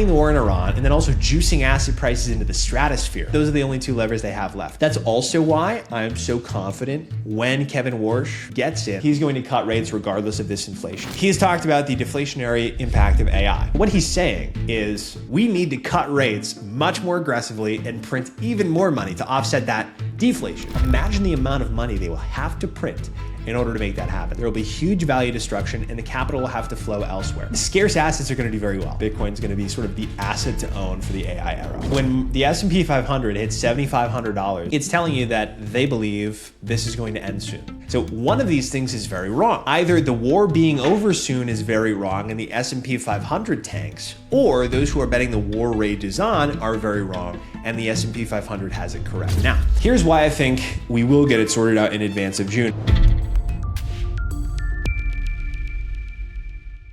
ending the war in Iran, and then also juicing asset prices into the stratosphere. Those are the only two levers they have left. That's also why I'm so confident when Kevin Warsh gets in, he's going to cut rates regardless of this inflation. He's talked about the deflationary impact of AI. What he's saying is we need to cut rates much more aggressively and print even more money to offset that deflation. Imagine the amount of money they will have to print in order to make that happen. There will be huge value destruction and the capital will have to flow elsewhere. Scarce assets are going to do very well. Bitcoin's going to be sort of the asset to own for the AI era. When the S&P 500 hits $7,500, it's telling you that they believe this is going to end soon. So one of these things is very wrong. Either the war being over soon is very wrong and the S&P 500 tanks, or those who are betting the war rages on are very wrong and the S&P 500 has it correct. Now, here's why I think we will get it sorted out in advance of June.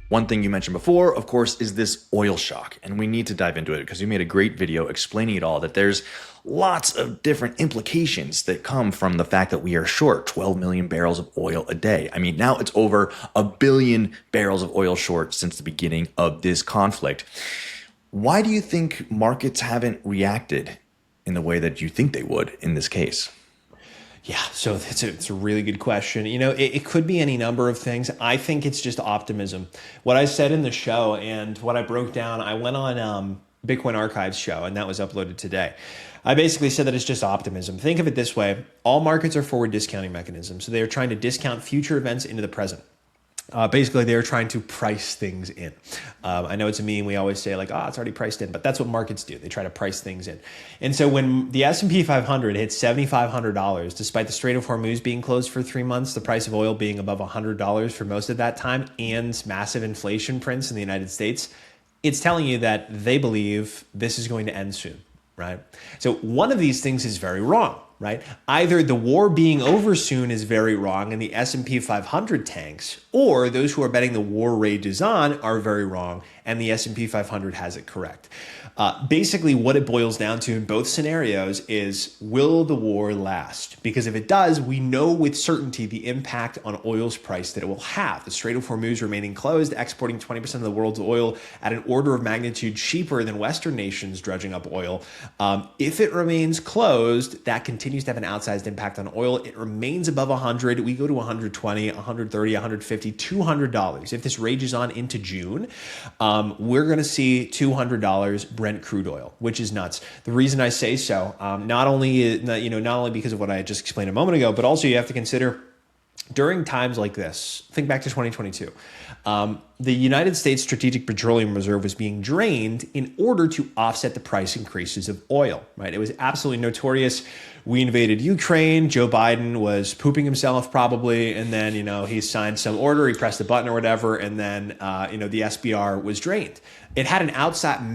One thing you mentioned before, of course, is this oil shock, and we need to dive into it because you made a great video explaining it all, that there's lots of different implications that come from the fact that we are short 12 million barrels of oil a day. I mean, now it's over 1 billion barrels of oil short since the beginning of this conflict. Why do you think markets haven't reacted in the way that you think they would in this case? Yeah, so it's a really good question. You know, it could be any number of things. I think it's just optimism. What I said in the show and what I broke down, I went on Bitcoin Archive's show, and that was uploaded today. I basically said that it's just optimism. Think of it this way. All markets are forward discounting mechanisms. So they are trying to discount future events into the present. Basically, they're trying to price things in. I know it's a meme. We always say like, it's already priced in, but that's what markets do. They try to price things in. And so when the S&P 500 hits $7,500, despite the Strait of Hormuz being closed for 3 months, the price of oil being above $100 for most of that time, and massive inflation prints in the United States, it's telling you that they believe this is going to end soon, right? So one of these things is very wrong. Right? Either the war being over soon is very wrong and the S&P 500 tanks, or those who are betting the war rages on are very wrong and the S&P 500 has it correct. Basically, what it boils down to in both scenarios is, will the war last? Because if it does, we know with certainty the impact on oil's price that it will have. The Strait of Hormuz remaining closed, exporting 20% of the world's oil at an order of magnitude cheaper than Western nations dredging up oil. If it remains closed, that continues to have an outsized impact on oil. It remains above 100. We go to 120, 130, 150, $200. If this rages on into June, we're going to see $200 Brent crude oil, which is nuts. The reason I say so, not only because of what I just explained a moment ago, but also you have to consider during times like this. Think back to 2022. The United States Strategic Petroleum Reserve was being drained in order to offset the price increases of oil, right? It was absolutely notorious. We invaded Ukraine. Joe Biden was pooping himself probably. And then, he signed some order, he pressed the button or whatever. And then, the SPR was drained. It had an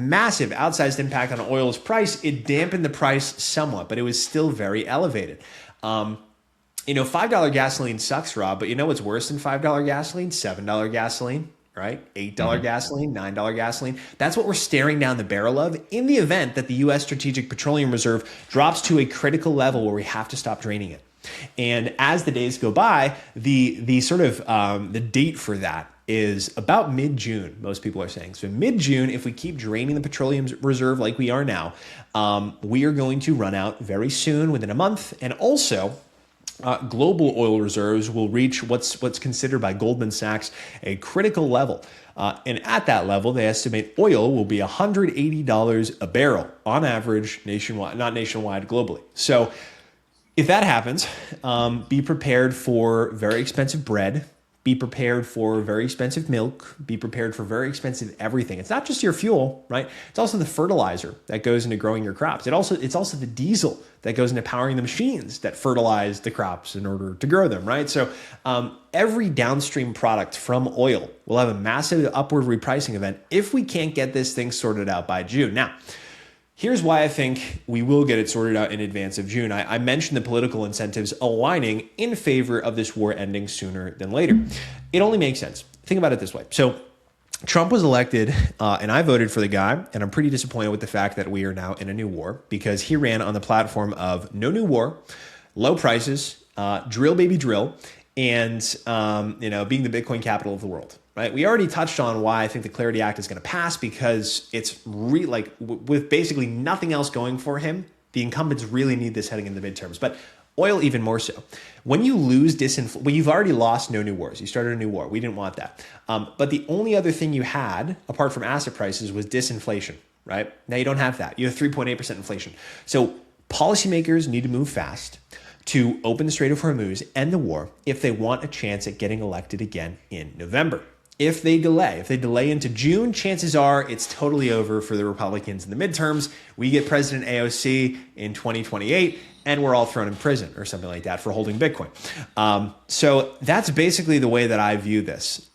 massive outsized impact on oil's price. It dampened the price somewhat, but it was still very elevated. $5 gasoline sucks, Rob, but you know what's worse than $5 gasoline? $7 gasoline, right? $8 gasoline, $9 gasoline. That's what we're staring down the barrel of in the event that the U.S. Strategic Petroleum Reserve drops to a critical level where we have to stop draining it. And as the days go by, the date for that is about mid-June, most people are saying. So mid-June, if we keep draining the petroleum reserve like we are now, we are going to run out very soon, within a month. And also, global oil reserves will reach what's considered by Goldman Sachs a critical level. And at that level, they estimate oil will be $180 a barrel on average nationwide, not nationwide, globally. So if that happens, be prepared for very expensive bread. Be prepared for very expensive milk. Be prepared for very expensive everything. It's not just your fuel, right? It's also the fertilizer that goes into growing your crops. It's also the diesel that goes into powering the machines that fertilize the crops in order to grow them, right? So every downstream product from oil will have a massive upward repricing event if we can't get this thing sorted out by June. Now, here's why I think we will get it sorted out in advance of June. I mentioned the political incentives aligning in favor of this war ending sooner than later. It only makes sense. Think about it this way. So Trump was elected, and I voted for the guy, and I'm pretty disappointed with the fact that we are now in a new war because he ran on the platform of no new war, low prices, drill baby drill, and being the Bitcoin capital of the world. right? We already touched on why I think the Clarity Act is going to pass, because it's with basically nothing else going for him, the incumbents really need this heading in the midterms. But oil even more so. When you lose well, you've already lost no new wars. You started a new war. We didn't want that. But the only other thing you had, apart from asset prices, was disinflation, right? Now you don't have that. You have 3.8% inflation. So policymakers need to move fast to open the Strait of Hormuz, end the war, if they want a chance at getting elected again in November. If they delay into June, chances are it's totally over for the Republicans in the midterms. We get President AOC in 2028, and we're all thrown in prison or something like that for holding Bitcoin. So that's basically the way that I view this.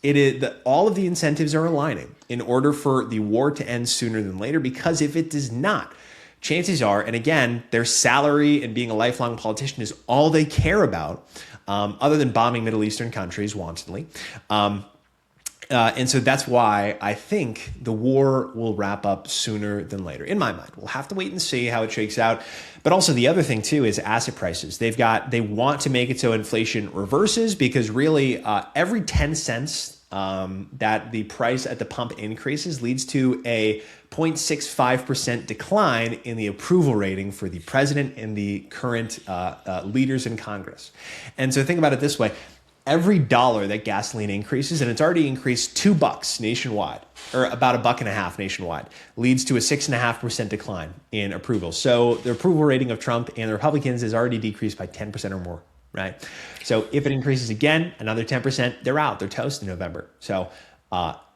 All of the incentives are aligning in order for the war to end sooner than later, because if it does not, chances are, and again, their salary and being a lifelong politician is all they care about, other than bombing Middle Eastern countries wantonly. And so that's why I think the war will wrap up sooner than later, in my mind. We'll have to wait and see how it shakes out. But also the other thing, too, is asset prices. They want to make it so inflation reverses, because really every 10 cents that the price at the pump increases leads to a 0.65% decline in the approval rating for the president and the current leaders in Congress. And so think about it this way. Every dollar that gasoline increases, and it's already increased $2 nationwide, or about $1.50 nationwide, leads to a 6.5% decline in approval. So the approval rating of Trump and the Republicans is already decreased by 10% or more, right? So if it increases again, another 10%, they're out. They're toast in November. So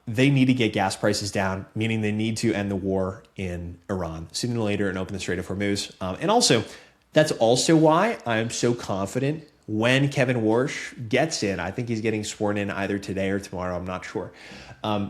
they need to get gas prices down, meaning they need to end the war in Iran sooner or later and open the Strait of Hormuz. And also, that's also why I'm so confident when Kevin Warsh gets in. I think he's getting sworn in either today or tomorrow. I'm not sure.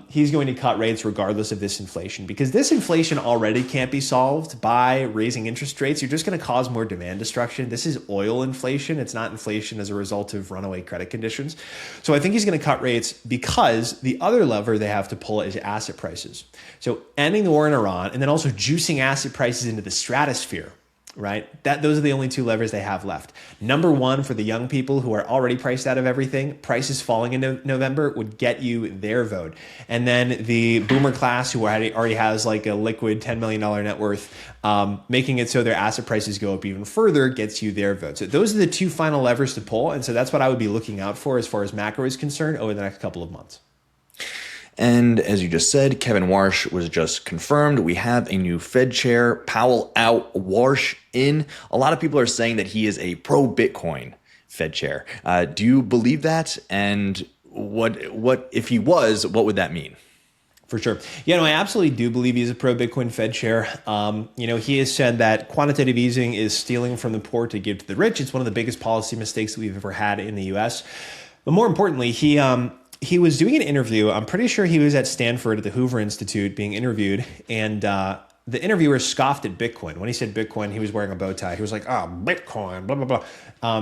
He's going to cut rates regardless of this inflation, because this inflation already can't be solved by raising interest rates. You're just going to cause more demand destruction. This is oil inflation. It's not inflation as a result of runaway credit conditions. So I think he's going to cut rates, because the other lever they have to pull is asset prices. So ending the war in Iran, and then also juicing asset prices into the stratosphere. Right? Those are the only two levers they have left. Number one, for the young people who are already priced out of everything, prices falling in November would get you their vote. And then the boomer class, who already has like a liquid $10 million net worth, making it so their asset prices go up even further, gets you their vote. So those are the two final levers to pull. And so that's what I would be looking out for as far as macro is concerned over the next couple of months. And as you just said, Kevin Warsh was just confirmed. We have a new Fed chair, Powell out, Warsh in. A lot of people are saying that he is a pro-Bitcoin Fed chair. Do you believe that? And what if he was, what would that mean? For sure. Yeah, no, I absolutely do believe he's a pro-Bitcoin Fed chair. He has said that quantitative easing is stealing from the poor to give to the rich. It's one of the biggest policy mistakes that we've ever had in the U.S. But more importantly, he was doing an interview. I'm pretty sure he was at Stanford at the Hoover Institute being interviewed, and the interviewer scoffed at Bitcoin. When he said Bitcoin, he was wearing a bow tie. He was like, Bitcoin, blah, blah, blah.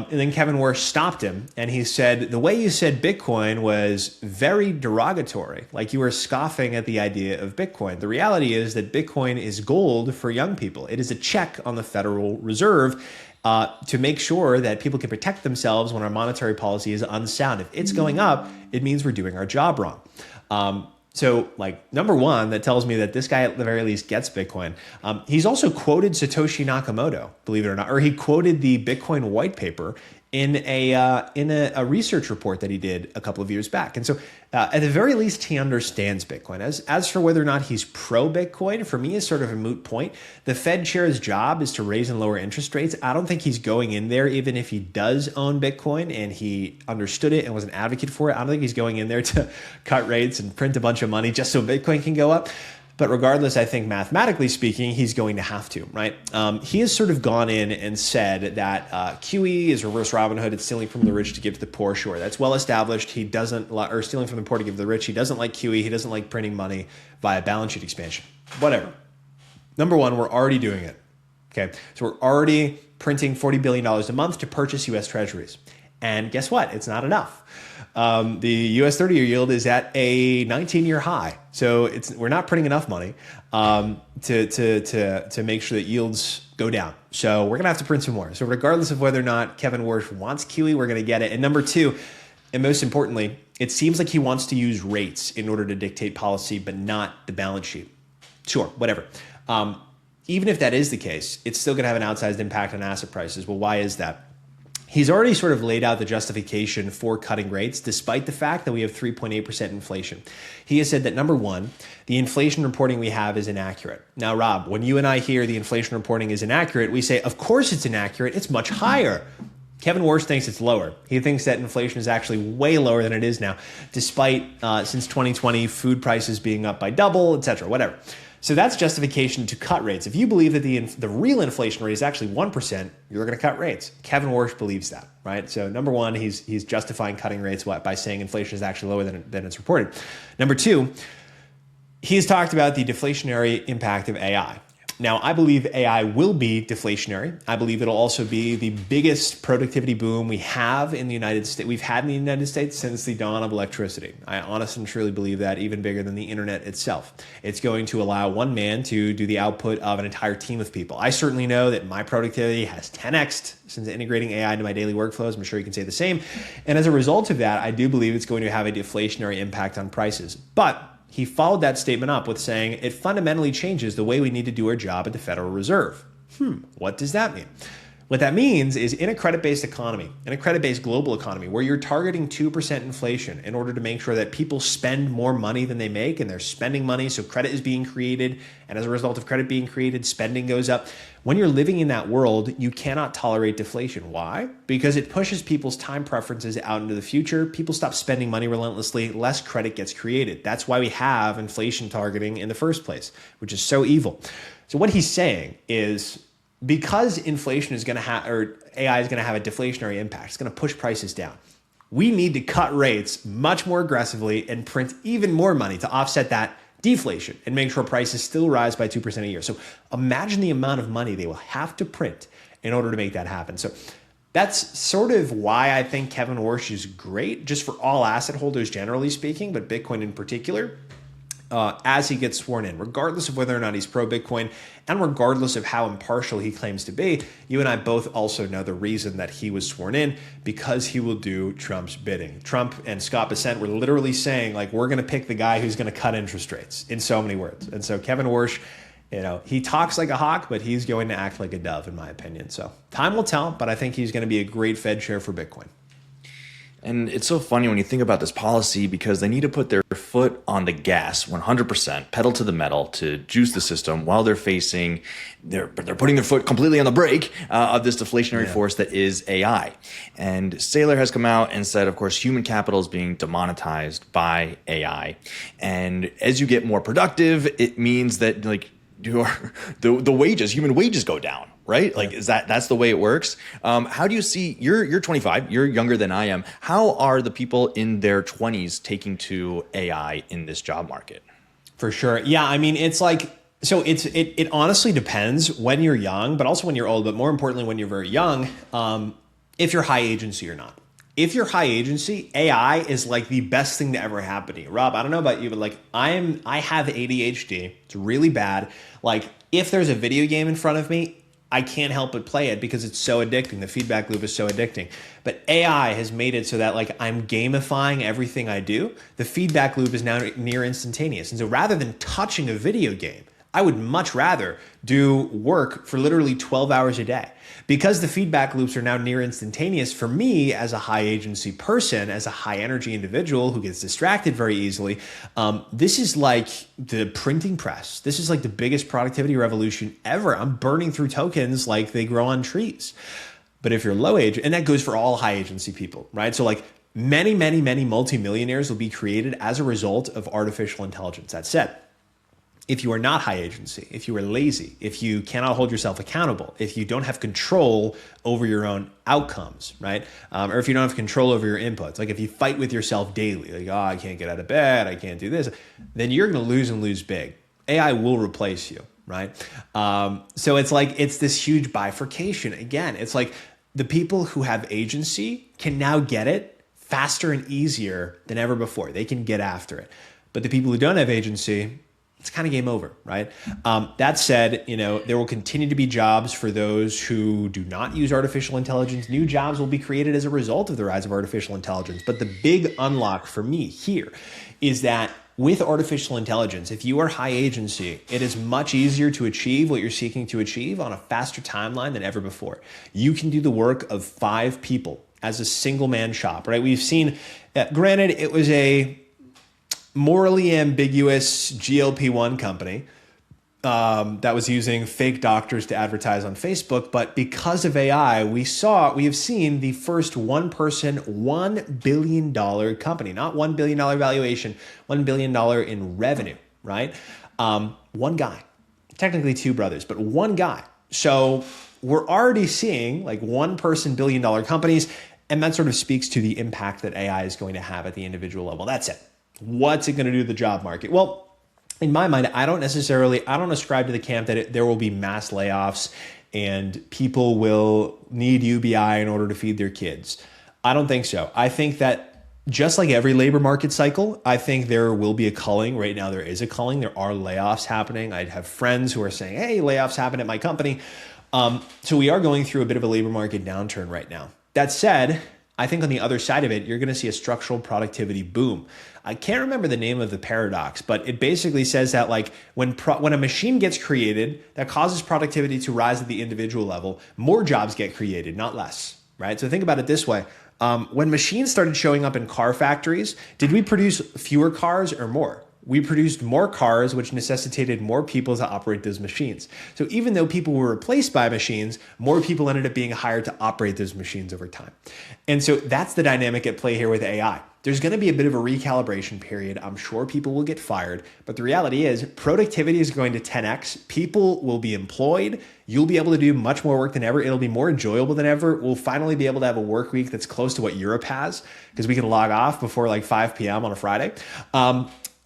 And then Kevin Warsh stopped him, and he said, the way you said Bitcoin was very derogatory, like you were scoffing at the idea of Bitcoin. The reality is that Bitcoin is gold for young people. It is a check on the Federal Reserve to make sure that people can protect themselves when our monetary policy is unsound. If it's going up, it means we're doing our job wrong. So, number one, that tells me that this guy at the very least gets Bitcoin. He's also quoted Satoshi Nakamoto, believe it or not, or he quoted the Bitcoin white paper in a research report that he did a couple of years back. And so at the very least, he understands Bitcoin. As for whether or not he's pro-Bitcoin, for me, is sort of a moot point. The Fed chair's job is to raise and lower interest rates. I don't think he's going in there, even if he does own Bitcoin and he understood it and was an advocate for it. I don't think he's going in there to cut rates and print a bunch of money just so Bitcoin can go up. But regardless, I think mathematically speaking, he's going to have to, right? He has sort of gone in and said that QE is reverse Robinhood. It's stealing from the rich to give to the poor. Sure, that's well established. He doesn't, or stealing from the poor to give to the rich. He doesn't like QE. He doesn't like printing money via balance sheet expansion. Whatever. Number one, we're already doing it. Okay, so we're already printing $40 billion a month to purchase U.S. treasuries. And guess what? It's not enough. The U.S. 30-year yield is at a 19-year high, so we're not printing enough money to make sure that yields go down. So we're gonna have to print some more. So regardless of whether or not Kevin Warsh wants QE, we're gonna get it. And number two, And most importantly, it seems like he wants to use rates in order to dictate policy, but not the balance sheet. Sure, whatever. Even if that is the case, it's still going to have an outsized impact on asset prices. Well, why is that? He's already sort of laid out the justification for cutting rates, despite the fact that we have 3.8% inflation. He has said that, number one, the inflation reporting we have is inaccurate. Now, Rob, when you and I hear the inflation reporting is inaccurate, we say, of course it's inaccurate. It's much higher. Kevin Warsh thinks it's lower. He thinks that inflation is actually way lower than it is now, despite since 2020, food prices being up by double, et cetera, whatever. So that's justification to cut rates. If you believe that the real inflation rate is actually 1%, you're going to cut rates. Kevin Warsh believes that, right? So number one, he's justifying cutting rates by saying inflation is actually lower than it's reported. Number two, he's talked about the deflationary impact of AI. Now, I believe AI will be deflationary. I believe it'll also be the biggest productivity boom we have in the United States. We've had in the United States since the dawn of electricity. I honestly and truly believe that, even bigger than the internet itself. It's going to allow one man to do the output of an entire team of people. I certainly know that my productivity has 10x'd since integrating AI into my daily workflows. I'm sure you can say the same. And as a result of that, I do believe it's going to have a deflationary impact on prices. But he followed that statement up with saying it fundamentally changes the way we need to do our job at the Federal Reserve. What does that mean? What that means is, in a credit-based economy, in a credit-based global economy, where you're targeting 2% inflation in order to make sure that people spend more money than they make, and they're spending money, so credit is being created, and as a result of credit being created, spending goes up. When you're living in that world, you cannot tolerate deflation. Why? Because it pushes people's time preferences out into the future. People stop spending money relentlessly, less credit gets created. That's why we have inflation targeting in the first place, which is so evil. So what he's saying is, because inflation is going to have, or AI is going to have a deflationary impact, it's going to push prices down. We need to cut rates much more aggressively and print even more money to offset that deflation and make sure prices still rise by 2% a year. So imagine the amount of money they will have to print in order to make that happen. So that's sort of why I think Kevin Warsh is great, just for all asset holders generally speaking, but Bitcoin in particular. As he gets sworn in, regardless of whether or not he's pro-Bitcoin and regardless of how impartial he claims to be, you and I both also know the reason that he was sworn in, because he will do Trump's bidding. Trump and Scott Bessent were literally saying, like, we're going to pick the guy who's going to cut interest rates, in so many words. And so Kevin Warsh, he talks like a hawk, but he's going to act like a dove, in my opinion. So time will tell, but I think he's going to be a great Fed chair for Bitcoin. And it's so funny when you think about this policy, because they need to put their foot on the gas 100%, pedal to the metal to juice the system, while they're putting their foot completely on the brake of this deflationary force that is AI. And Saylor has come out and said, of course, human capital is being demonetized by AI. And as you get more productive, it means that the wages, human wages go down. Right? Like, that's the way it works. How do you see, you're 25, you're younger than I am. How are the people in their 20s taking to AI in this job market? For sure. Yeah. I mean, it's like, so it honestly depends when you're young, but also when you're old, but more importantly, when you're very young, if you're high agency or not. If you're high agency, AI is like the best thing to ever happen to you. Rob, I don't know about you, but like I have ADHD. It's really bad. Like, if there's a video game in front of me, I can't help but play it because it's so addicting. The feedback loop is so addicting. But AI has made it so that, like, I'm gamifying everything I do. The feedback loop is now near instantaneous. And so rather than touching a video game, I would much rather do work for literally 12 hours a day. Because the feedback loops are now near instantaneous, for me as a high agency person, as a high energy individual who gets distracted very easily, this is like the printing press. This is like the biggest productivity revolution ever. I'm burning through tokens like they grow on trees. But if you're low age, and that goes for all high agency people, right? So like many, many, many multimillionaires will be created as a result of artificial intelligence. That said, if you are not high agency, if you are lazy, if you cannot hold yourself accountable, if you don't have control over your own outcomes, right? Or if you don't have control over your inputs, like if you fight with yourself daily, like, oh, I can't get out of bed, I can't do this, then you're going to lose and lose big. AI will replace you, right? So it's like, it's this huge bifurcation. Again, it's like the people who have agency can now get it faster and easier than ever before. They can get after it. But the people who don't have agency, it's kind of game over, right? That said, there will continue to be jobs for those who do not use artificial intelligence. New jobs will be created as a result of the rise of artificial intelligence. But the big unlock for me here is that with artificial intelligence, if you are high agency, it is much easier to achieve what you're seeking to achieve on a faster timeline than ever before. You can do the work of 5 people as a single man shop, right? We've seen, granted, it was a morally ambiguous GLP-1 company that was using fake doctors to advertise on Facebook. But because of AI, we have seen the first one-person, $1 billion company, not $1 billion valuation, $1 billion in revenue, right? One guy, technically 2 brothers, but one guy. So we're already seeing like one-person billion-dollar companies, and that sort of speaks to the impact that AI is going to have at the individual level. That's it. What's it going to do to the job market? Well, in my mind, I don't ascribe to the camp that there will be mass layoffs and people will need UBI in order to feed their kids. I don't think so. I think that just like every labor market cycle, I think there will be a culling. Right now, there is a culling. There are layoffs happening. I have friends who are saying, hey, layoffs happen at my company. So we are going through a bit of a labor market downturn right now. That said, I think on the other side of it, you're going to see a structural productivity boom. I can't remember the name of the paradox, but it basically says that like when a machine gets created that causes productivity to rise at the individual level, more jobs get created, not less, right? So think about it this way. When machines started showing up in car factories, did we produce fewer cars or more? We produced more cars, which necessitated more people to operate those machines. So even though people were replaced by machines, more people ended up being hired to operate those machines over time. And so that's the dynamic at play here with AI. There's going to be a bit of a recalibration period. I'm sure people will get fired, but the reality is productivity is going to 10x. People will be employed. You'll be able to do much more work than ever. It'll be more enjoyable than ever. We'll finally be able to have a work week that's close to what Europe has because we can log off before like 5 p.m. on a Friday.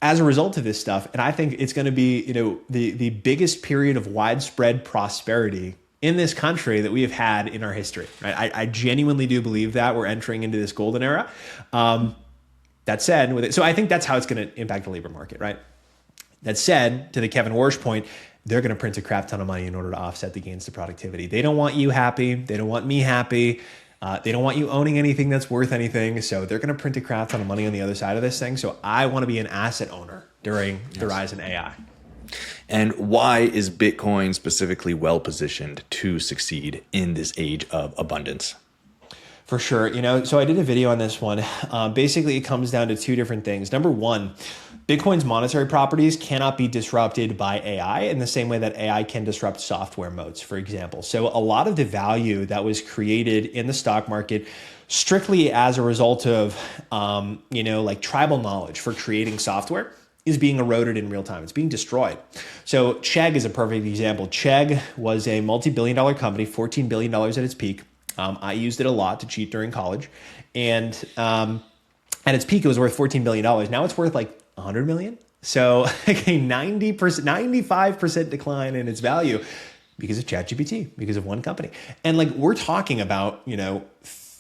As a result of this stuff, and I think it's going to be, the biggest period of widespread prosperity in this country that we have had in our history. Right? I genuinely do believe that we're entering into this golden era. That said, so I think that's how it's going to impact the labor market, right? That said, to the Kevin Warsh point, they're going to print a crap ton of money in order to offset the gains to productivity. They don't want you happy. They don't want me happy. They don't want you owning anything that's worth anything. So they're going to print a crap ton of money on the other side of this thing. So I want to be an asset owner during the rise in AI. And why is Bitcoin specifically well positioned to succeed in this age of abundance? For sure. So I did a video on this one. Basically, it comes down to 2 different things. Number one, Bitcoin's monetary properties cannot be disrupted by AI in the same way that AI can disrupt software modes, for example. So a lot of the value that was created in the stock market strictly as a result of, like tribal knowledge for creating software is being eroded in real time. It's being destroyed. So Chegg is a perfect example. Chegg was a multi-billion-dollar company, $14 billion at its peak. I used it a lot to cheat during college. And at its peak, it was worth $14 billion. Now it's worth like 100 million. So like a 95% decline in its value because of ChatGPT, because of one company. And like we're talking about,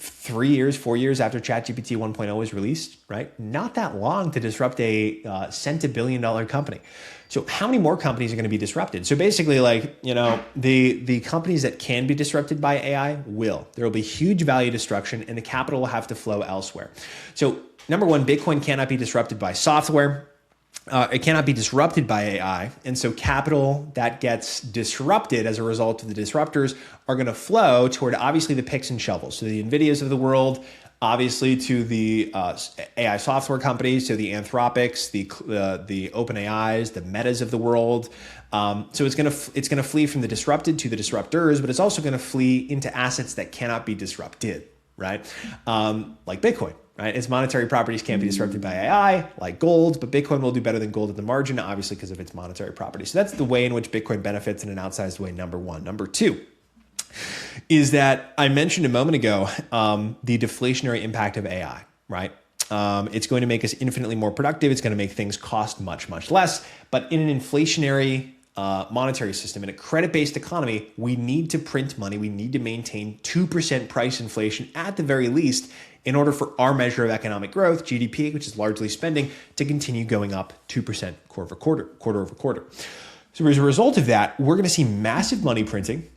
3 years, 4 years after ChatGPT 1.0 was released, right? Not that long to disrupt a cent-a-billion-dollar company. So how many more companies are going to be disrupted? So basically the companies that can be disrupted by AI will. There will be huge value destruction and the capital will have to flow elsewhere. So number one, Bitcoin cannot be disrupted by software. It cannot be disrupted by AI. And so capital that gets disrupted as a result of the disruptors are going to flow toward obviously the picks and shovels. So the NVIDIAs of the world, obviously to the AI software companies, so the Anthropics, the OpenAIs, the Metas of the world. So it's going to flee from the disrupted to the disruptors, but it's also going to flee into assets that cannot be disrupted, right? Like Bitcoin. Right? Its monetary properties can't be disrupted by AI, like gold, but Bitcoin will do better than gold at the margin, obviously because of its monetary properties. So that's the way in which Bitcoin benefits in an outsized way, number one. Number two is that I mentioned a moment ago the deflationary impact of AI, right? It's going to make us infinitely more productive. It's going to make things cost much, much less. But in an inflationary monetary system. In a credit-based economy, we need to print money. We need to maintain 2% price inflation at the very least in order for our measure of economic growth, GDP, which is largely spending, to continue going up 2% quarter over quarter. So as a result of that, we're going to see massive money printing,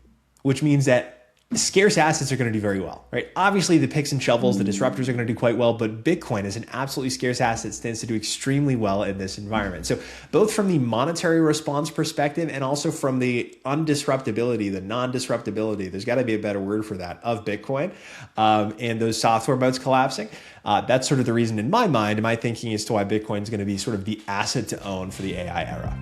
which means that scarce assets are going to do very well, right? Obviously, the picks and shovels, the disruptors are going to do quite well, but Bitcoin is an absolutely scarce asset, stands to do extremely well in this environment. So both from the monetary response perspective and also from the undisruptability, the non-disruptability, there's got to be a better word for that, of Bitcoin, and those software moats collapsing. That's sort of the reason in my mind, my thinking as to why Bitcoin is going to be sort of the asset to own for the AI era.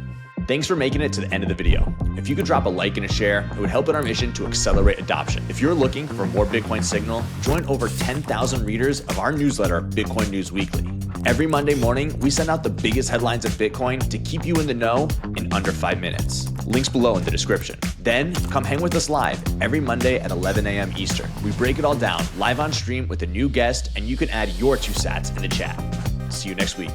Thanks for making it to the end of the video. If you could drop a like and a share, it would help in our mission to accelerate adoption. If you're looking for more Bitcoin signal, join over 10,000 readers of our newsletter, Bitcoin News Weekly. Every Monday morning, we send out the biggest headlines of Bitcoin to keep you in the know in under 5 minutes. Links below in the description. Then come hang with us live every Monday at 11 a.m. Eastern. We break it all down live on stream with a new guest, and you can add your 2 cents in the chat. See you next week.